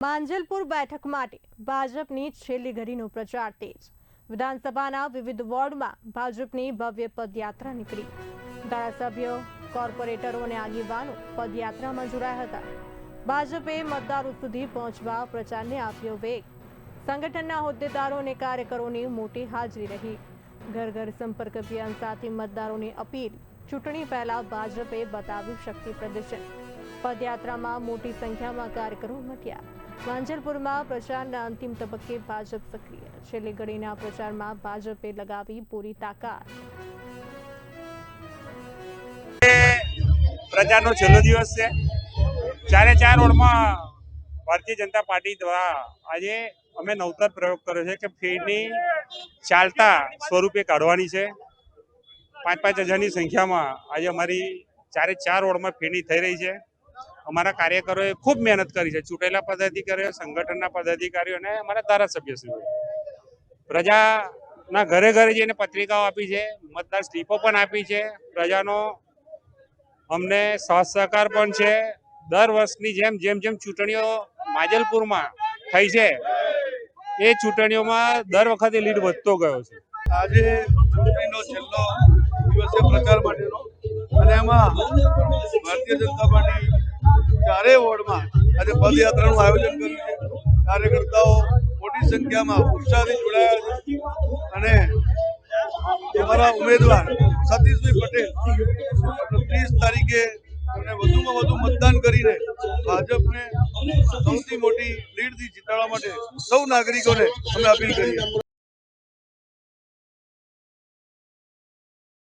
માંજલપુર બેઠક માટે ભાજપની છેલ્લી ઘડીનો પ્રચાર તેજ। વિધાનસભાના વિવિધ વોર્ડમાં ભાજપની ભવ્ય પદયાત્રા નીકળી। ધારાસભ્યો, કોર્પોરેટરો અને આગેવાનો પદયાત્રામાં જોડાયા હતા। ભાજપે મતદારો સુધી પહોંચવા પ્રચારને આપ્યો વેગ। સંગઠનના હોદ્દેદારો અને કાર્યકરોની મોટી હાજરી રહી। ઘર ઘર સંપર્ક અભિયાન સાથે મતદારોની અપીલ। ચૂંટણી પહેલા ભાજપે બતાવ્યું શક્તિ પ્રદર્શન। પદયાત્રામાં મોટી સંખ્યામાં કાર્યકરો ઉમટ્યા। માંજલપુરમાં પ્રચારના અંતિમ તબક્કે ભાજપ સક્રિય। છેલ્લી ઘડીના પ્રચારમાં ભાજપે લગાવી પૂરી તાકાત। પ્રચારનો છેલ્લો દિવસ છે। ચારે ચાર વોર્ડમાં ભારતીય જનતા પાર્ટી દ્વારા આજે અમે નવતર પ્રયોગ કર્યો છે કે ફેરની ચાલતા સ્વરૂપે કાઢવાની છે। 5-5 હજારની સંખ્યામાં આજે અમારી ચારે ચાર વોર્ડમાં ફેરની થઈ રહી છે। અમારા કાર્યકરોએ ખૂબ મહેનત કરી છે। ચૂંટેલા પદાધિકારીઓ, સંગઠનના પદાધિકારીઓ અને અમારા ધારાસભ્યશ્રીઓ પ્રજાના ઘરે ઘરે જઈને પત્રિકાઓ આપી છે, મતદાર સ્લીપો પણ આપી છે। પ્રજાનો અમને સાથ સહકાર પણ છે। દર વર્ષની જેમ જેમ ચૂંટણીઓ માંજલપુરમાં થઈ છે એ ચૂંટણીઓમાં દર વખતે લીડ વધતો ગયો છે। આજે ચૂંટણીનો છેલ્લો દિવસ છે પ્રચાર માટેનો અને એમાં ભારતીય જનતા પાર્ટી ચારેય વોર્ડમાં આજે પદયાત્રાનું આયોજન કર્યું છે। કાર્યકર્તાઓ મોટી સંખ્યામાં ઉત્સાહથી જોડાયા છે અને અમારા ઉમેદવાર સતીશભાઈ પટેલ 30 તારીખે એમને વધુમાં વધુ મતદાન કરીને ભાજપને સૌથી મોટી લીડથી જીતાડવા માટે સૌ નાગરિકોને અમે અપીલ કરીએ।